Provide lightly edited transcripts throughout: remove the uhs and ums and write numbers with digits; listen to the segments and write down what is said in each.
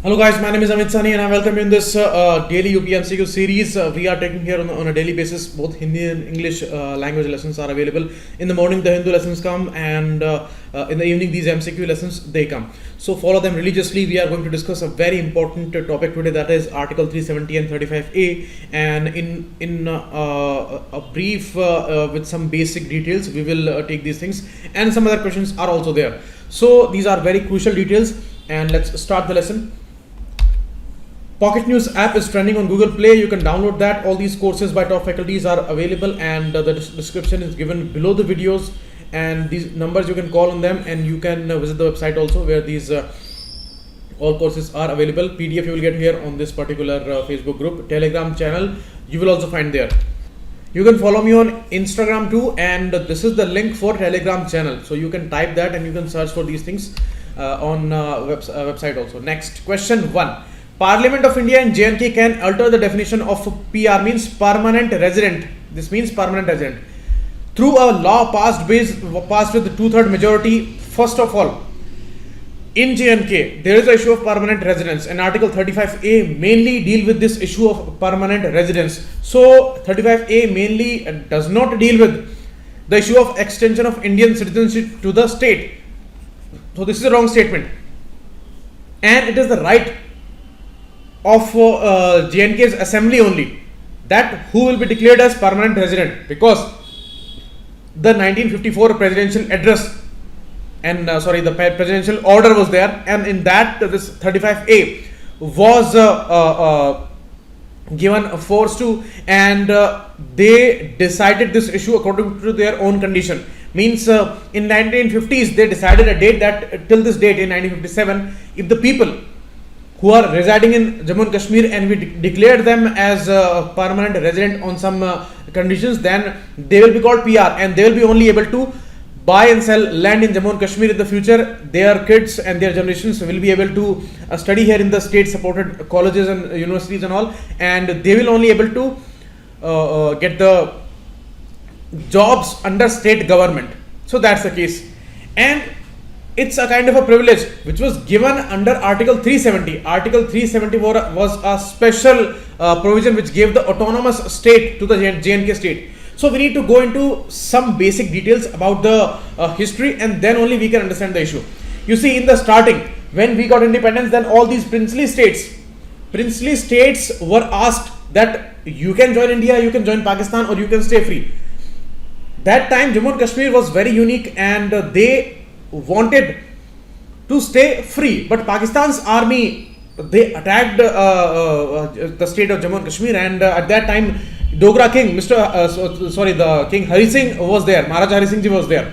Hello guys, my name is Amit Sani and I welcome you in this daily UPMCQ series. We are taking here on a daily basis. Both Hindi and English language lessons are available. In the morning the Hindu lessons come, and in the evening these MCQ lessons they come. So follow them religiously. We are going to discuss a very important topic today, that is Article 370 and 35A, and in a brief with some basic details we will take these things, and some other questions are also there. So these are very crucial details, and let's start the lesson. Pocket News app is trending on Google Play. You can download that. All these courses by top faculties are available, and the description is given below the videos, and these numbers you can call on them, and you can visit the website also where these all courses are available. PDF you will get here on this particular Facebook group. Telegram channel you will also find there. You can follow me on Instagram too, and this is the link for Telegram channel, so you can type that and you can search for these things on website also. Next, question 1. Parliament of India and J&K can alter the definition of PR, means permanent resident. This means permanent resident through a law passed with 2/3 majority. First of all, in J&K there is an issue of permanent residence, and Article 35A mainly deal with this issue of permanent residence. So 35A mainly does not deal with the issue of extension of Indian citizenship to the state. So this is a wrong statement, and it is the right of J&K's assembly only that who will be declared as permanent resident, because the 1954 presidential address and the presidential order was there, and in that this 35A was given a force to, and they decided this issue according to their own condition. Means in 1950s they decided a date that till this date in 1957, if the people who are residing in Jammu and Kashmir and we declared them as permanent resident on some conditions, then they will be called PR, and they will be only able to buy and sell land in Jammu and Kashmir in the future. Their kids and their generations will be able to study here in the state supported colleges and universities and all, and they will only able to get the jobs under state government. So that's the case, and it's a kind of a privilege which was given under Article 370. Article 370 was a special provision which gave the autonomous state to the J&K state. So we need to go into some basic details about the history, and then only we can understand the issue. You see, in the starting, when we got independence, then all these princely states were asked that you can join India, you can join Pakistan, or you can stay free. That time Jammu and Kashmir was very unique, and they wanted to stay free, but Pakistan's army, they attacked the state of Jammu and Kashmir, and at that time Dogra king the King Hari Singh was there, Maharaja Hari Singh ji was there,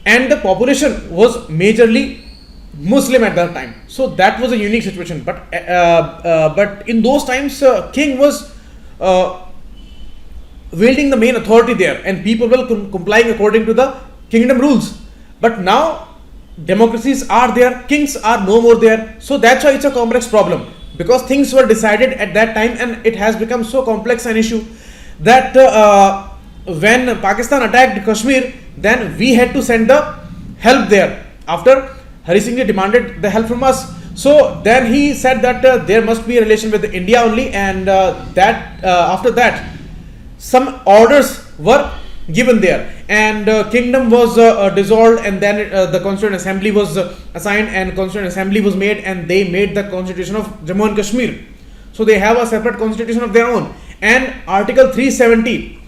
and the population was majorly Muslim at that time. So that was a unique situation, but in those times king was wielding the main authority there, and people were complying according to the kingdom rules. But now democracies are there, kings are no more there. So that's why it's a complex problem, because things were decided at that time, and it has become so complex an issue that when Pakistan attacked Kashmir, then we had to send the help there. After Hari Singh ji demanded the help from us, so then he said that there must be a relation with India only, and after that some orders were given there, and kingdom was dissolved, and then the Constituent Assembly was assigned, and Constituent Assembly was made, and they made the Constitution of Jammu and Kashmir. So they have a separate constitution of their own, and Article 370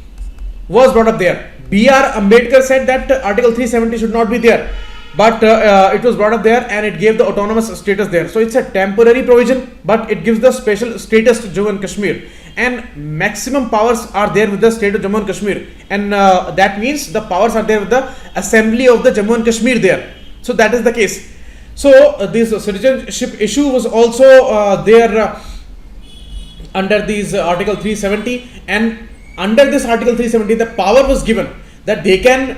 was brought up there. B.R. Ambedkar said that Article 370 should not be there, but it was brought up there, and it gave the autonomous status there. So it's a temporary provision, but it gives the special status to Jammu and Kashmir, and maximum powers are there with the state of Jammu and Kashmir, and that means the powers are there with the assembly of the Jammu and Kashmir there. So that is the case. So this citizenship issue was also there under these Article 370, and under this Article 370 the power was given that they can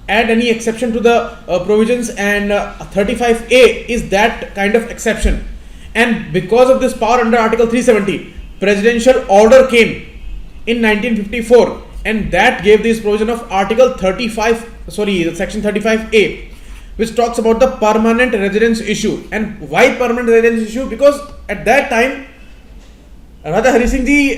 add any exception to the provisions, and 35A is that kind of exception. And because of this power under Article 370, presidential order came in 1954, and that gave this provision of Article 35, section 35A, which talks about the permanent residence issue. And why permanent residence issue? Because at that time, Radha Hari Singh ji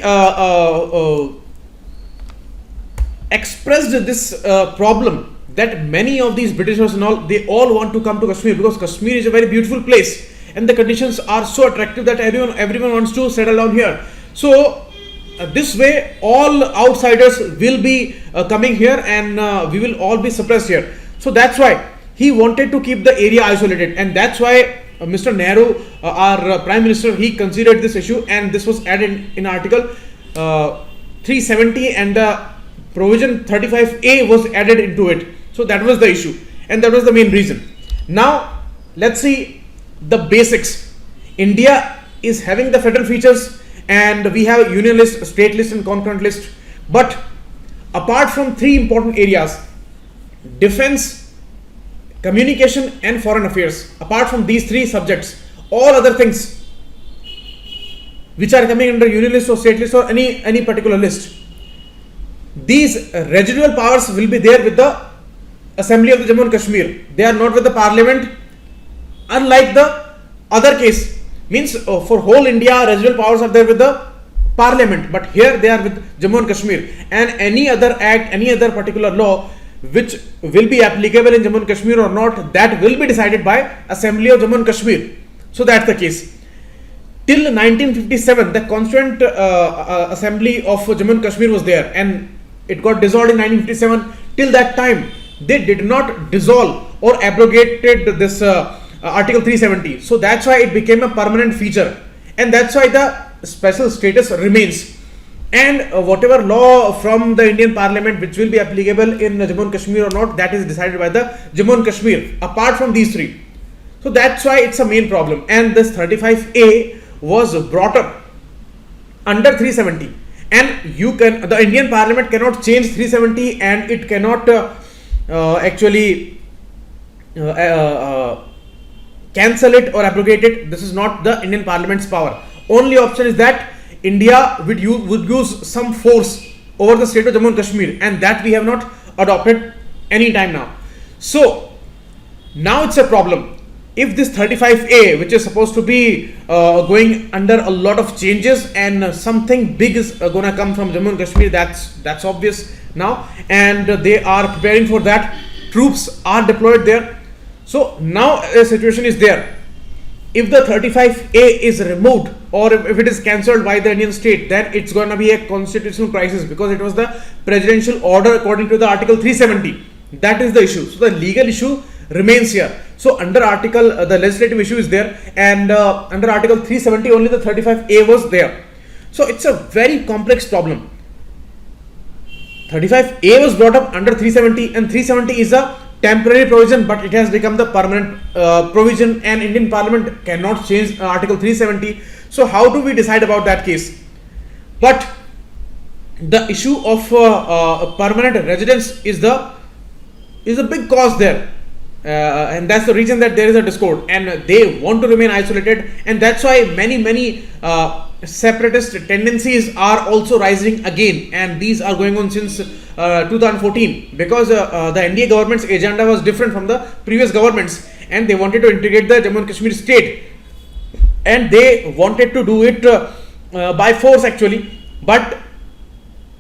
expressed this problem that many of these Britishers and all, they all want to come to Kashmir because Kashmir is a very beautiful place and the conditions are so attractive that everyone wants to settle down here. So this way all outsiders will be coming here and we will all be suppressed here. So that's why he wanted to keep the area isolated, and that's why Mr. Nehru, our Prime Minister, he considered this issue, and this was added in Article 370 and the provision 35A was added into it. So that was the issue and that was the main reason. Now let's see the basics. India is having the federal features and we have union list, state list and concurrent list. But apart from three important areas, defense, communication and foreign affairs, apart from these three subjects, all other things which are coming under union list or state list or any particular list, these residual powers will be there with the Assembly of the Jammu and Kashmir. They are not with the Parliament, unlike the other case. Means for whole India, residual powers are there with the Parliament, but here they are with Jammu and Kashmir. And any other act, any other particular law which will be applicable in Jammu and Kashmir or not, that will be decided by Assembly of Jammu and Kashmir. So that's the case. Till 1957, the Constituent Assembly of Jammu and Kashmir was there, and it got dissolved in 1957. Till that time, they did not dissolve or abrogated this Article 370. So that's why it became a permanent feature, and that's why the special status remains. And whatever law from the Indian Parliament which will be applicable in Jammu and Kashmir or not, that is decided by the Jammu and Kashmir, apart from these three. So that's why it's a main problem. And this 35A was brought up under 370. And the Indian Parliament cannot change 370 and it cannot actually cancel it or abrogate it. This is not the Indian Parliament's power. Only option is that India would use some force over the state of Jammu and Kashmir, and that we have not adopted any time now. So now it's a problem. If this 35A, which is supposed to be going under a lot of changes and something big is going to come from Jammu and Kashmir, that's obvious now, and they are preparing for that. Troops are deployed there. So now a situation is there. If the 35A is removed or if it is cancelled by the Indian state, then it's going to be a constitutional crisis, because it was the presidential order according to the Article 370. That is the issue. So the legal issue remains here. So under Article, the legislative issue is there, and under Article 370 only the 35A was there. So it's a very complex problem. 35A was brought up under 370, and 370 is a temporary provision, but it has become the permanent provision, and Indian Parliament cannot change Article 370. So how do we decide about that case? But the issue of permanent residence is a big cause there, and that's the reason that there is a discord, and they want to remain isolated, and that's why many separatist tendencies are also rising again, and these are going on since 2014, because the NDA government's agenda was different from the previous governments, and they wanted to integrate the Jammu and Kashmir state, and they wanted to do it by force actually, but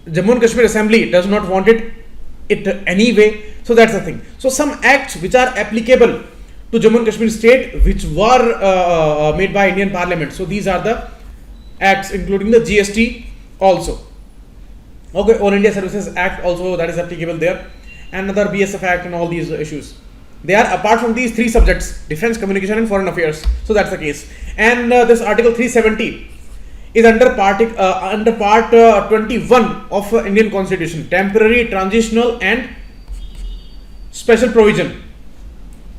Jammu and Kashmir Assembly does not want it anyway. So that's the thing. So some acts which are applicable to Jammu and Kashmir state, which were made by Indian Parliament, so these are the acts, including the GST also. Okay, All India Services Act also, that is applicable there, and another BSF Act and all these issues. They are apart from these three subjects: defense, communication and foreign affairs. So that's the case. And this Article 370 is under part 21 of Indian Constitution, temporary, transitional and special provision.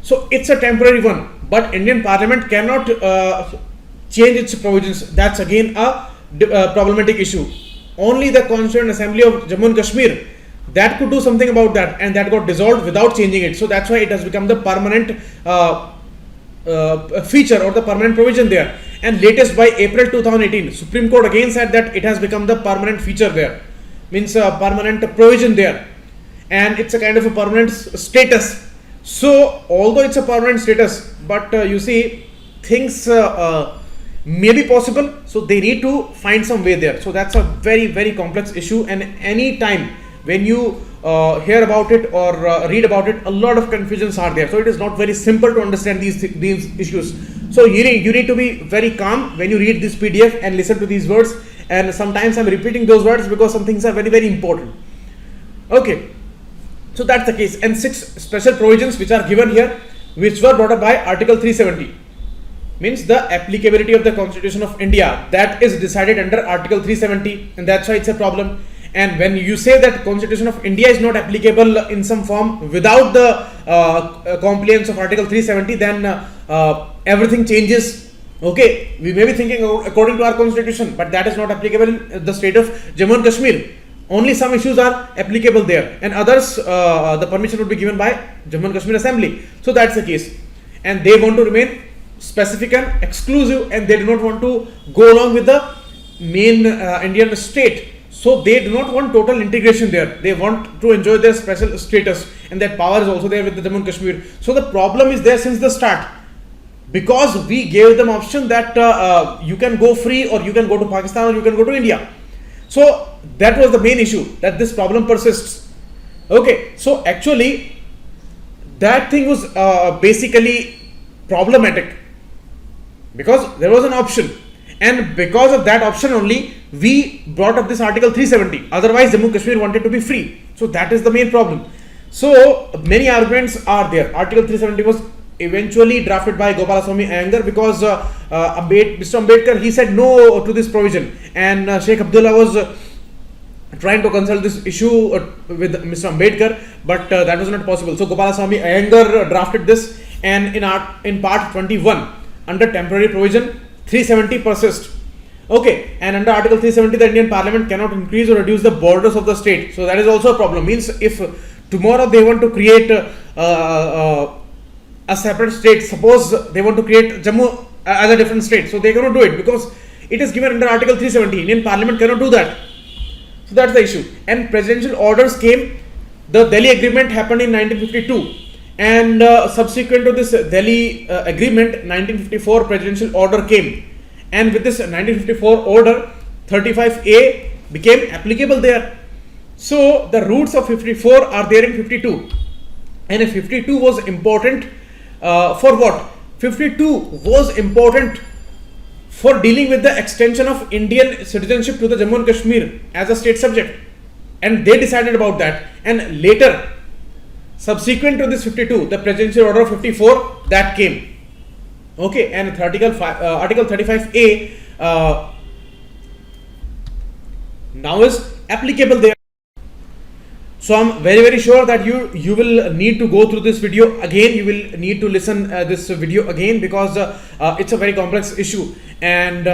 So it's a temporary one, but Indian Parliament cannot change its provisions. That's again a problematic issue. Only the Constituent Assembly of Jammu and Kashmir that could do something about that, and that got dissolved without changing it. So that's why it has become the permanent feature or the permanent provision there. And latest by April 2018, Supreme Court again said that it has become the permanent feature there, means a permanent provision there, and it's a kind of a permanent status So although it's a permanent status, but you see things may be possible, so they need to find some way there. So that's a very complex issue, and any time when you hear about it or read about it, a lot of confusions are there. So it is not very simple to understand these issues. So you need to be very calm when you read this PDF and listen to these words. And sometimes I'm repeating those words because some things are very important. Okay, so that's the case. And 6 special provisions which are given here, which were brought up by Article 370, means the applicability of the Constitution of India, that is decided under Article 370, and that's why it's a problem. And when you say that Constitution of India is not applicable in some form without the compliance of Article 370, then everything changes. Okay, we may be thinking according to our constitution, but that is not applicable in the state of Jammu and Kashmir. Only some issues are applicable there, and others the permission would be given by Jammu and Kashmir Assembly. So that's the case, and they want to remain specific and exclusive, and they do not want to go along with the main Indian state. So they do not want total integration there. They want to enjoy their special status, and that power is also there with the Jammu and Kashmir. So the problem is there since the start, because we gave them option that you can go free, or you can go to Pakistan, or you can go to India. So that was the main issue, that this problem persists. Okay, so actually that thing was basically problematic, because there was an option, and because of that option only we brought up this Article 370. Otherwise Jammu and Kashmir wanted to be free. So that is the main problem. So many arguments are there. Article 370 was eventually drafted by Gopalaswamy Iyengar, because Mr. Ambedkar, he said no to this provision, and Sheikh Abdullah was trying to consult this issue with Mr. Ambedkar, but that was not possible. So Gopalaswamy Iyengar drafted this, and in part 21 under temporary provision 370 persists. Okay, and under Article 370 the Indian Parliament cannot increase or reduce the borders of the state. So that is also a problem. Means if tomorrow they want to create a separate state, suppose they want to create Jammu as a different state, so they cannot do it because it is given under Article 370. Indian Parliament cannot do that. So that's the issue. And presidential orders came. The Delhi Agreement happened in 1952, and subsequent to this Delhi Agreement, 1954 presidential order came, and with this 1954 order 35A became applicable there. So the roots of 54 are there in 52, and 52 was important for what? 52 was important for dealing with the extension of Indian citizenship to the Jammu and Kashmir as a state subject, and they decided about that. And later, subsequent to this 52, the presidential order of 54 that came. Okay, and Article 35A now is applicable there. So I'm very sure that you will need to go through this video again. You will need to listen this video again, because it's a very complex issue, and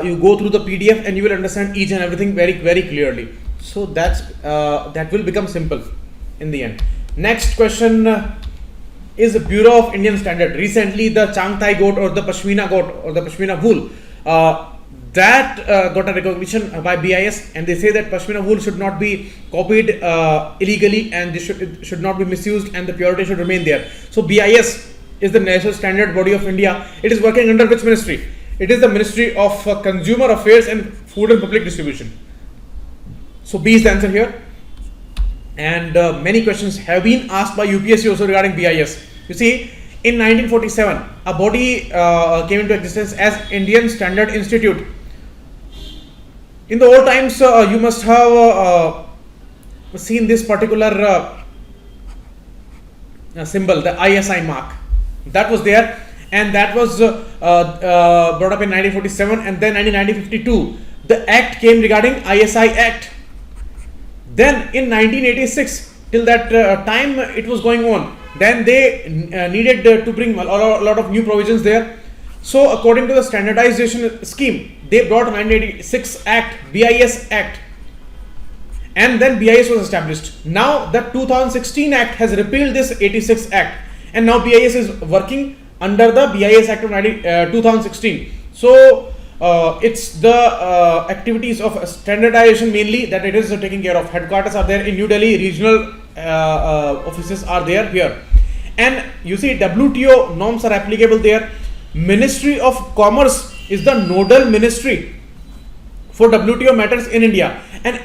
you go through the PDF and you will understand each and everything very clearly. So that will become simple in the end. Next question is the Bureau of Indian Standard. Recently the Changthai goat, or the Pashmina goat, or the Pashmina wool, that got a recognition by BIS, and they say that Pashmina wool should not be copied illegally, and this should not be misused, and the purity should remain there. So BIS is the national standard body of India. It is working under which ministry? It is the Ministry of Consumer Affairs and Food and Public Distribution. So B is the answer here. And many questions have been asked by UPSC also regarding BIS. You see, in 1947 a body came into existence as Indian Standard Institute. In the old times you must have seen this particular symbol, the ISI mark, that was there, and that was brought up in 1947, and then in 1952 the act came regarding ISI Act. Then in 1986, till that time it was going on, then they needed to bring a lot of new provisions there. So according to the standardization scheme, they brought 1986 Act, BIS Act, and then BIS was established. Now the 2016 Act has repealed this 86 Act, and now BIS is working under the BIS Act of 2016. So it's the activities of standardization mainly that it is taking care of. Headquarters are there in New Delhi, regional offices are there here, And you see WTO norms are applicable there. Ministry of Commerce is the nodal ministry for WTO matters in India, and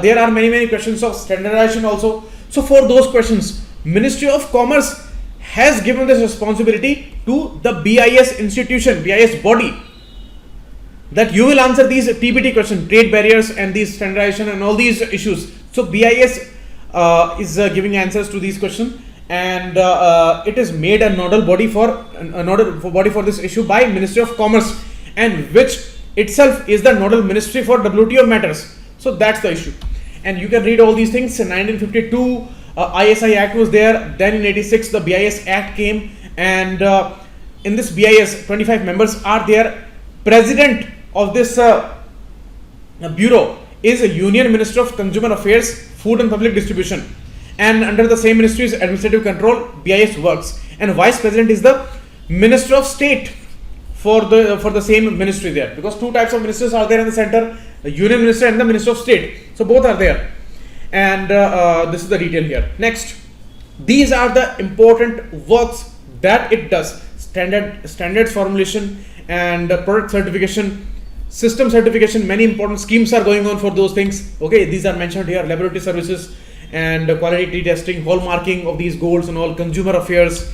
there are many questions of standardization also. So for those questions, Ministry of Commerce has given this responsibility to the BIS institution, BIS body, that you will answer these TBT questions, trade barriers and these standardization and all these issues. So BIS is giving answers to these questions, and it is made a nodal body for this issue by Ministry of Commerce, and which itself is the nodal ministry for WTO matters. So that's the issue, and you can read all these things. In 1952 ISI Act was there, then in 86 the BIS Act came, and in this BIS 25 members are there. President of this bureau is a Union Minister of Consumer Affairs, Food and Public Distribution, and under the same ministry's administrative control BIS works, and Vice President is the Minister of State for the same ministry there, because two types of ministers are there in the center, the Union Minister and the Minister of State. So both are there, and this is the detail here. Next, these are the important works that it does: standards formulation and product certification, system certification. Many important schemes are going on for those things. Okay, these are mentioned here: laboratory services and quality testing, hallmarking of these golds and all, consumer affairs,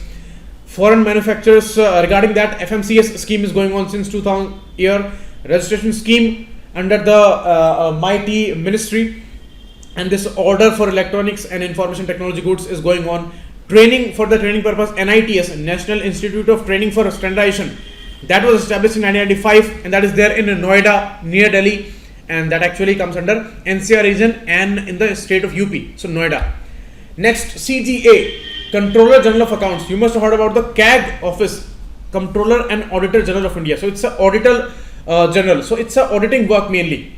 foreign manufacturers. Regarding that, FMCS scheme is going on since 2000 year, registration scheme under the mighty ministry, and this order for electronics and information technology goods is going on. Training, for the training purpose, NITS, National Institute of Training for Standardization, that was established in 1995, and that is there in Noida near Delhi, and that actually comes under NCERT region and in the state of UP, so Noida. Next, CGA, Controller General of Accounts. You must have heard about the CAG office, Controller and Auditor General of India. So it's an Auditor General, so it's a auditing work mainly.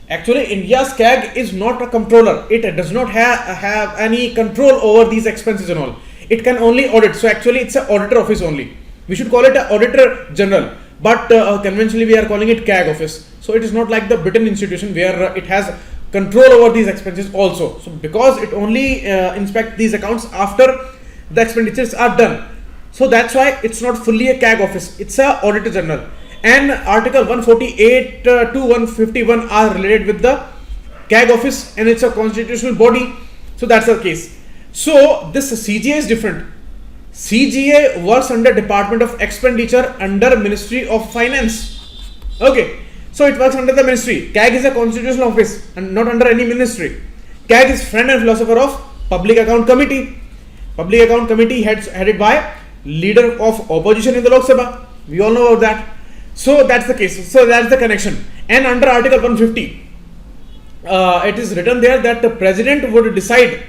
Actually, India's CAG is not a controller. It does not have any control over these expenses and all. It can only audit. So actually, it's an auditor office only. We should call it an Auditor General, but conventionally we are calling it CAG office. So it is not like the Britain institution where it has control over these expenses also. So because it only inspects these accounts after the expenditures are done. So that's why it's not fully a CAG office. It's an Auditor General. And Article 148 to 151 are related with the CAG office, and it's a constitutional body. So that's the case. So this CGA is different. CGA works under Department of Expenditure under Ministry of Finance. Okay, so it works under the ministry. CAG is a constitutional office and not under any ministry. CAG is friend and philosopher of Public Account Committee. Public Account Committee headed by leader of opposition in the Lok Sabha. We all know about that. So that's the case. So that's the connection. And under Article 150, it is written there that the president would decide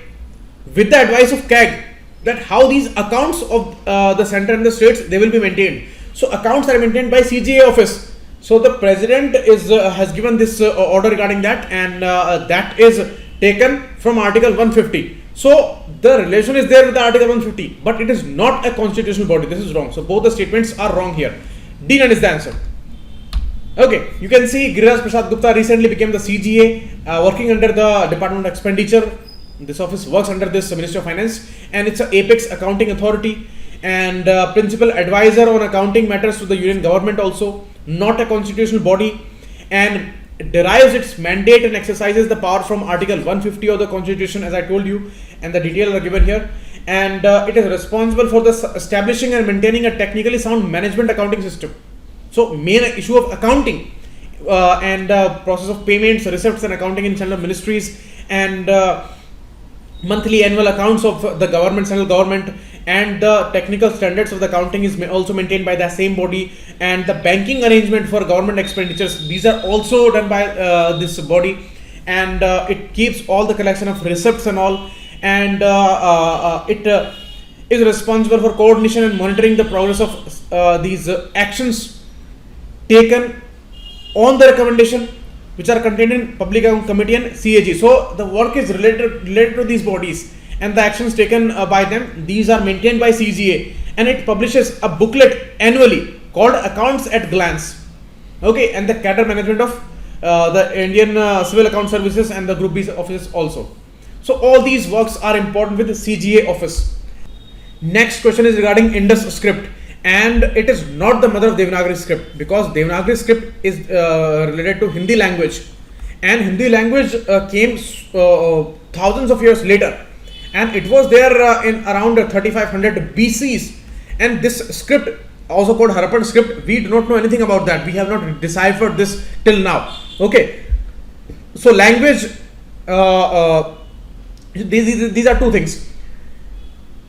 with the advice of CAG that how these accounts of the center and the states, they will be maintained. So accounts are maintained by CGA office. So the president has given this order regarding that, and that is taken from Article 150. So the relation is there with the Article 150, but it is not a constitutional body. This is wrong. So both the statements are wrong here. D9 is the answer. Okay, you can see Giriraj Prasad Gupta recently became the CGA, working under the Department of Expenditure. This office works under this Ministry of Finance, and it's an apex accounting authority and principal advisor on accounting matters to the union government also, not a constitutional body, and derives its mandate and exercises the power from Article 150 of the Constitution, as I told you, and the details are given here. And it is responsible for the establishing and maintaining a technically sound management accounting system. So main issue of accounting and process of payments, receipts and accounting in central ministries, and monthly annual accounts of the government, central government, and the technical standards of the accounting is also maintained by the same body, and the banking arrangement for government expenditures, these are also done by this body, and it keeps all the collection of receipts and all, and it is responsible for coordination and monitoring the progress of these actions taken on the recommendation which are contained in Public Account Committee and CAG. So the work is related to these bodies, and the actions taken by them, these are maintained by CGA, and it publishes a booklet annually called Accounts at Glance. Okay, and the cadre management of the Indian Civil Account Services and the Group B offices also. So all these works are important with the CGA office. Next question is regarding Indus script, and it is not the mother of Devanagari script, because Devanagari script is related to Hindi language, and Hindi language came thousands of years later, and it was there in around 3500 BCs. And this script, also called Harappan script, we do not know anything about that. We have not deciphered this till now. Okay, so language, these are two things.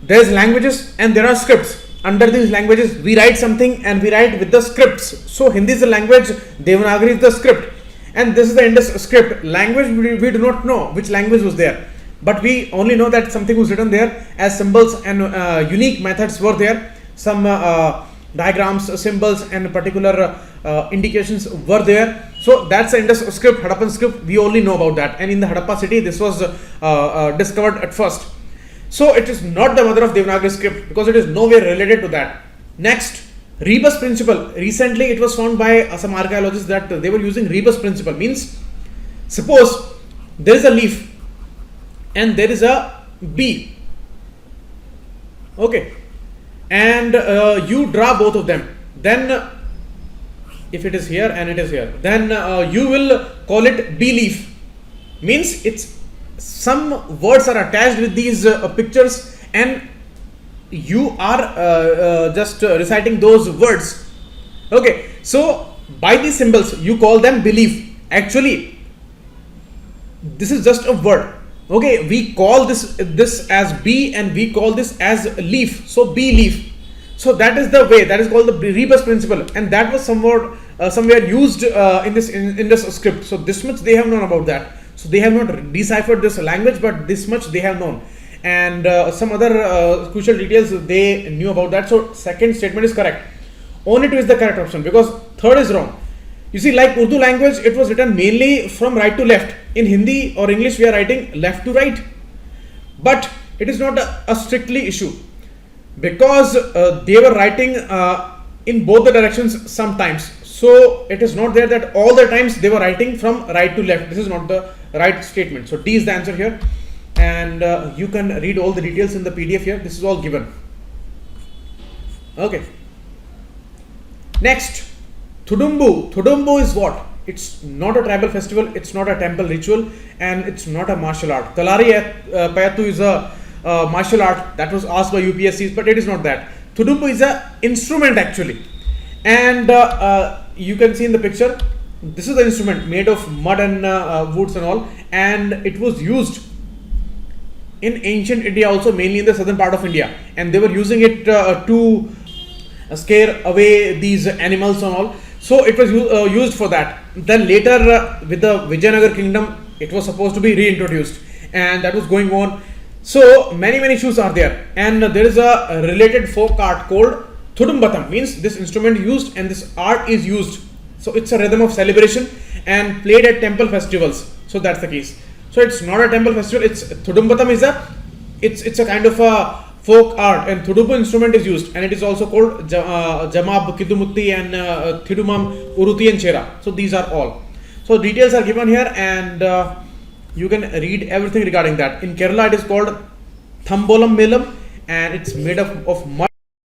There is languages and there are scripts. Under these languages we write something and we write with the scripts. So Hindi is the language, Devanagari is the script, and this is the Indus script. Language, we do not know which language was there, but we only know that something was written there as symbols, and unique methods were there. Some diagrams, symbols, and particular indications were there. So that's the Indus script, Harappan script. We only know about that, and in the Harappa city this was discovered at first. So it is not the mother of Devanagari script, because it is nowhere related to that. Next, rebus principle. Recently it was found by some archaeologists that they were using rebus principle. Means, suppose there is a leaf and there is a bee, okay, and you draw both of them. Then if it is here and it is here, then you will call it bee leaf. Means it's some words are attached with these pictures, and you are just reciting those words. Okay, so by these symbols you call them belief. Actually this is just a word. Okay, we call this as bee and we call this as leaf. So bee leaf. So that is the way, that is called the rebus principle, and that was somewhere used in this script. So this much they have known about that. So they have not deciphered this language, but this much they have known, and some other crucial details they knew about that. So second statement is correct. Only 2 is the correct option, because third is wrong. You see, like Urdu language, it was written mainly from right to left. In Hindi or English we are writing left to right, but it is not a strictly issue, because they were writing in both the directions sometimes. So it is not there that all the times they were writing from right to left. This is not the right statement. So D is the answer here, and you can read all the details in the PDF here. This is all given. Okay. Next, Thudumbu. Thudumbu is what? It's not a tribal festival, it's not a temple ritual, and it's not a martial art. Talari Payattu is a martial art that was asked by UPSCs, but it is not that. Thudumbu is an instrument actually, and you can see in the picture, this is the instrument made of mud and woods and all, and it was used in ancient India also, mainly in the southern part of India, and they were using it to scare away these animals and all. So it was used for that. Then later with the Vijayanagar kingdom, it was supposed to be reintroduced, and that was going on. So many issues are there, and there is a related folk art called Thudumbatam. Means this instrument used and this art is used. So it's a rhythm of celebration and played at temple festivals. So that's the case. So it's not a temple festival. It's Thudumbatam is it's a kind of a folk art, and Thudumbu instrument is used, and it is also called Jamab Kidumutti and Thidumam Uruti and Chera. So these are all. So details are given here, and you can read everything regarding that. In Kerala it is called Thambolam Melam, and it's made up of mud.